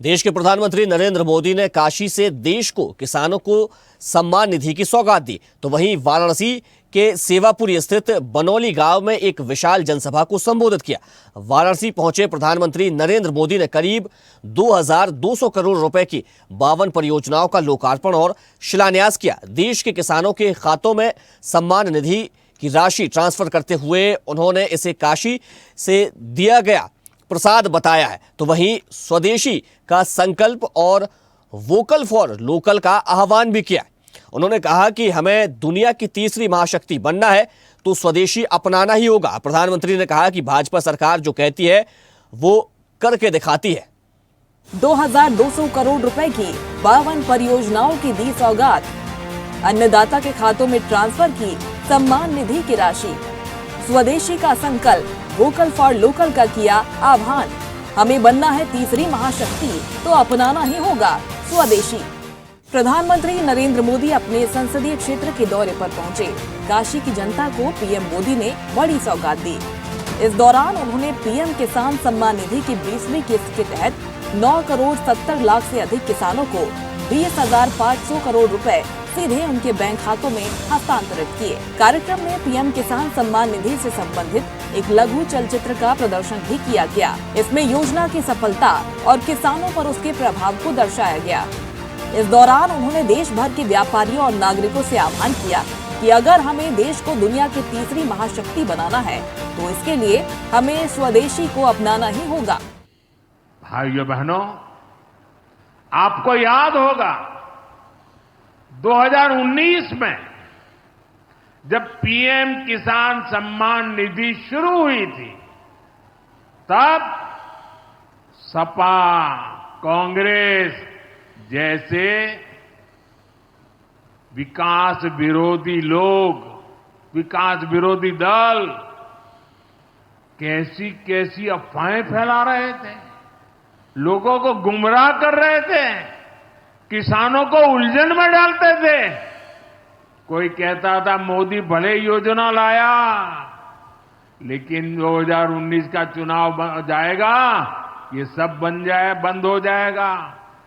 देश के प्रधानमंत्री नरेंद्र मोदी ने काशी से देश को किसानों को सम्मान निधि की सौगात दी, तो वहीं वाराणसी के सेवापुरी स्थित बनौली गांव में एक विशाल जनसभा को संबोधित किया। वाराणसी पहुंचे प्रधानमंत्री नरेंद्र मोदी ने करीब 2200 करोड़ रुपए की 52 परियोजनाओं का लोकार्पण और शिलान्यास किया। देश के किसानों के खातों में सम्मान निधि की राशि ट्रांसफर करते हुए उन्होंने इसे काशी से दिया गया प्रसाद बताया है। तो वहीं स्वदेशी का संकल्प और वोकल फॉर लोकल का आह्वान भी किया। उन्होंने कहा कि हमें दुनिया की तीसरी महाशक्ति बनना है तो स्वदेशी अपनाना ही होगा। प्रधानमंत्री ने कहा कि भाजपा सरकार जो कहती है वो करके दिखाती है। 2200 करोड़ रुपए की 52 परियोजनाओं की दी सौगात, अन्नदाता के खातों में ट्रांसफर की सम्मान निधि की राशि, स्वदेशी का संकल्प, वोकल फॉर लोकल का किया आह्वान। हमें बनना है तीसरी महाशक्ति तो अपनाना ही होगा स्वदेशी। प्रधानमंत्री नरेंद्र मोदी अपने संसदीय क्षेत्र के दौरे पर पहुंचे। काशी की जनता को पीएम मोदी ने बड़ी सौगात दी। इस दौरान उन्होंने पीएम किसान सम्मान निधि की 20वीं किस्त के तहत 9 करोड़ 70 लाख से अधिक किसानों को 20,500 करोड़ रुपए सीधे उनके बैंक खातों में हस्तांतरित किए। कार्यक्रम में पीएम किसान सम्मान निधि से संबंधित एक लघु चलचित्र का प्रदर्शन भी किया गया। इसमें योजना की सफलता और किसानों पर उसके प्रभाव को दर्शाया गया। इस दौरान उन्होंने देश भर के व्यापारियों और नागरिकों से आह्वान किया कि अगर हमें देश को दुनिया की तीसरी महाशक्ति बनाना है तो इसके लिए हमें स्वदेशी को अपनाना ही होगा। भाइयों बहनों, आपको याद होगा 2019 में जब पीएम किसान सम्मान निधि शुरू हुई थी, तब सपा, कांग्रेस जैसे विकास विरोधी लोग, विकास विरोधी दल कैसी कैसी अफवाहें फैला रहे थे, लोगों को गुमराह कर रहे थे, किसानों को उलझन में डालते थे। कोई कहता था मोदी भले योजना लाया, लेकिन 2019 का चुनाव जाएगा ये सब बंद हो जाएगा।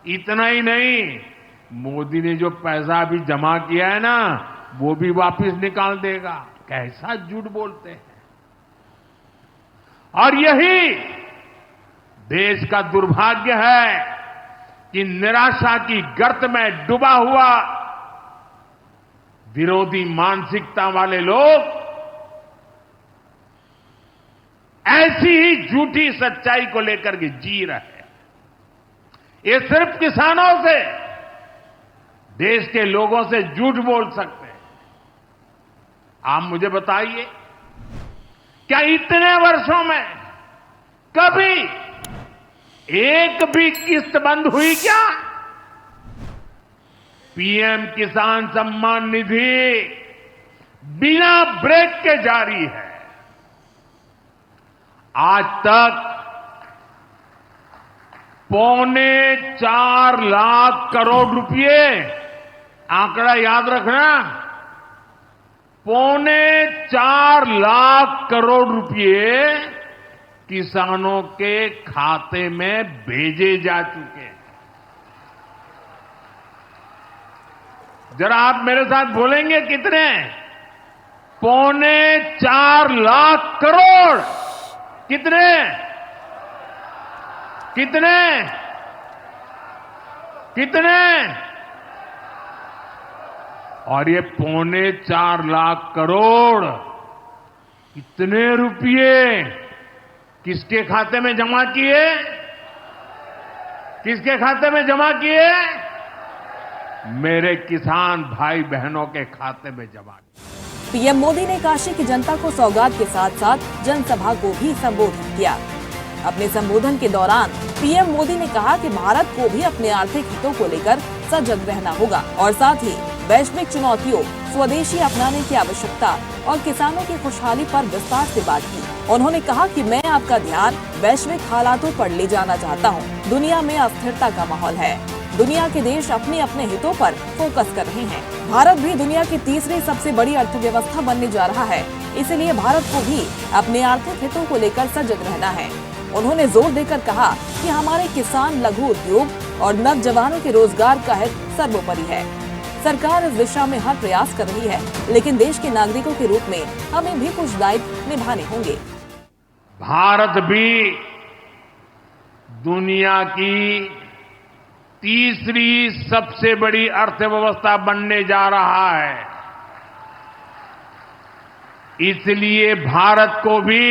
इतना ही नहीं, मोदी ने जो पैसा अभी जमा किया है ना, वो भी वापस निकाल देगा। कैसा झूठ बोलते हैं। और यही देश का दुर्भाग्य है कि निराशा की गर्त में डूबा हुआ विरोधी मानसिकता वाले लोग ऐसी ही झूठी सच्चाई को लेकर के जी रहे हैं। ये सिर्फ किसानों से, देश के लोगों से झूठ बोल सकते हैं। आप मुझे बताइए, क्या इतने वर्षों में कभी एक भी किस्त बंद हुई क्या? पीएम किसान सम्मान निधि बिना ब्रेक के जारी है। आज तक 4.25 लाख करोड़ रुपए, आंकड़ा याद रखना, 4.25 लाख करोड़ रुपए किसानों के खाते में भेजे जा चुके हैं। जरा आप मेरे साथ बोलेंगे कितने? 4.25 लाख करोड़। कितने? कितने? कितने? और ये 4.25 लाख करोड़ कितने रुपये किसके खाते में जमा किए? किसके खाते में जमा किए? मेरे किसान भाई बहनों के खाते में जमा किए। पीएम मोदी ने काशी की जनता को सौगात के साथ साथ जनसभा को भी संबोधित किया। अपने संबोधन के दौरान पीएम मोदी ने कहा कि भारत को भी अपने आर्थिक हितों को लेकर सजग रहना होगा और साथ ही वैश्विक चुनौतियों, स्वदेशी अपनाने की आवश्यकता और किसानों की खुशहाली पर विस्तार से बात की। उन्होंने कहा कि मैं आपका ध्यान वैश्विक हालातों पर ले जाना चाहता हूँ। दुनिया में अस्थिरता का माहौल है। दुनिया के देश अपने अपने हितों पर फोकस कर रहे हैं। भारत भी दुनिया की तीसरी सबसे बड़ी अर्थव्यवस्था बनने जा रहा है। इसलिए भारत को भी अपने आर्थिक हितों को लेकर सजग रहना है। उन्होंने जोर देकर कहा कि हमारे किसान, लघु उद्योग और नौजवानों के रोजगार का हित सर्वोपरि है। सरकार इस दिशा में हर प्रयास कर रही है, लेकिन देश के नागरिकों के रूप में हमें भी कुछ दायित्व निभाने होंगे। भारत भी दुनिया की तीसरी सबसे बड़ी अर्थव्यवस्था बनने जा रहा है। इसलिए भारत को भी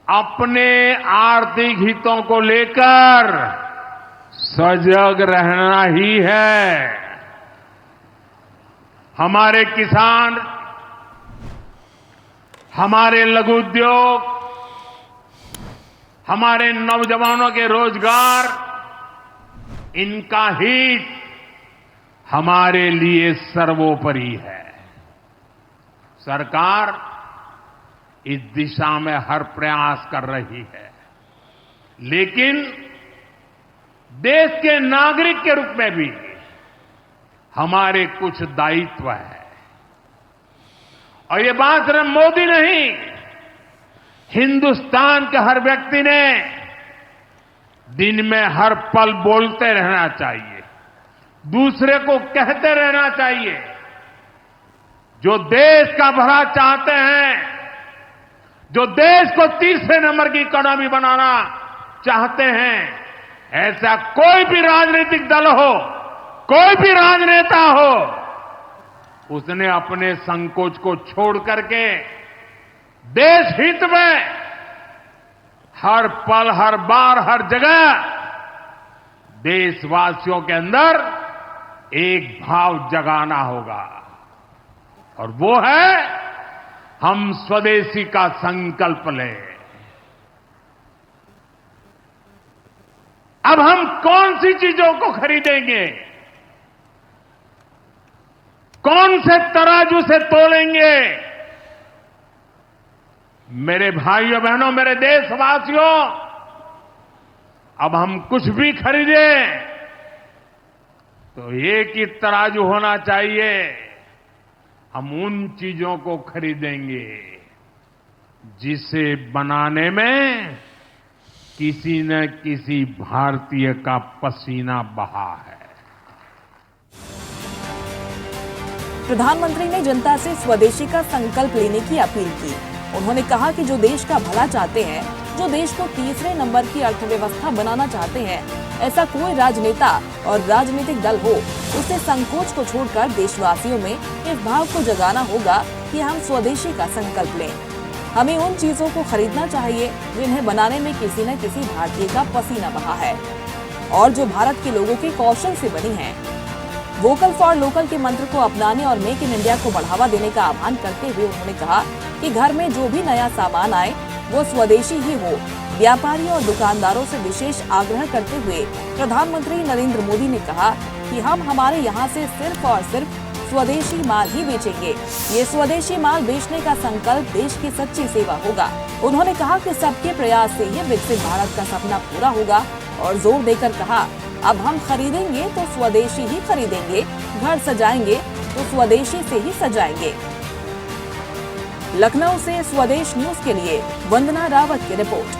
अपने आर्थिक हितों को लेकर सजग रहना ही है। हमारे किसान, हमारे लघु उद्योग, हमारे नौजवानों के रोजगार, इनका हित हमारे लिए सर्वोपरि है। सरकार इस दिशा में हर प्रयास कर रही है, लेकिन देश के नागरिक के रूप में भी हमारे कुछ दायित्व है। और ये बात सिर्फ मोदी नहीं, हिंदुस्तान के हर व्यक्ति ने दिन में हर पल बोलते रहना चाहिए, दूसरे को कहते रहना चाहिए। जो देश का भला चाहते हैं, जो देश को तीसरे नंबर की इकोनॉमी बनाना चाहते हैं, ऐसा कोई भी राजनीतिक दल हो, कोई भी राजनेता हो, उसने अपने संकोच को छोड़ करके देश हित में हर पल, हर बार, हर जगह देशवासियों के अंदर एक भाव जगाना होगा, और वो है हम स्वदेशी का संकल्प लें। अब हम कौन सी चीजों को खरीदेंगे, कौन से तराजू से तोलेंगे? मेरे भाइयों बहनों, मेरे देशवासियों, अब हम कुछ भी खरीदें तो एक ही तराजू होना चाहिए। हम उन चीजों को खरीदेंगे जिसे बनाने में किसी न किसी भारतीय का पसीना बहा है। प्रधानमंत्री ने जनता से स्वदेशी का संकल्प लेने की अपील की। उन्होंने कहा कि जो देश का भला चाहते हैं, जो देश को तीसरे नंबर की अर्थव्यवस्था बनाना चाहते हैं, ऐसा कोई राजनेता और राजनीतिक दल हो, उसे संकोच को छोड़कर देशवासियों में इस भाव को जगाना होगा कि हम स्वदेशी का संकल्प लें। हमें उन चीजों को खरीदना चाहिए जिन्हें बनाने में किसी न किसी भारतीय का पसीना बहा है और जो भारत के लोगों के कौशल से बनी है। वोकल फॉर लोकल के मंत्र को अपनाने और मेक इन इंडिया को बढ़ावा देने का आह्वान करते हुए उन्होंने कहा कि घर में जो भी नया सामान आए वो स्वदेशी ही हो। व्यापारियों और दुकानदारों से विशेष आग्रह करते हुए प्रधानमंत्री नरेंद्र मोदी ने कहा कि हम हमारे यहाँ से सिर्फ और सिर्फ स्वदेशी माल ही बेचेंगे। ये स्वदेशी माल बेचने का संकल्प देश की सच्ची सेवा होगा। उन्होंने कहा कि सबके प्रयास से ये विकसित भारत का सपना पूरा होगा और जोर देकर कहा, अब हम खरीदेंगे तो स्वदेशी ही खरीदेंगे, घर सजाएंगे तो स्वदेशी से ही सजाएंगे। लखनऊ से स्वदेश न्यूज के लिए वंदना रावत की रिपोर्ट।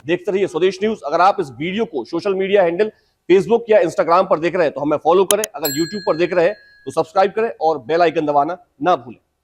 देखते रहिए स्वदेश न्यूज। अगर आप इस वीडियो को सोशल मीडिया हैंडल फेसबुक या इंस्टाग्राम पर देख रहे हैं तो हमें फॉलो करें। अगर यूट्यूब पर देख रहे हैं तो सब्सक्राइब करें और बेल आइकन दबाना ना भूलें।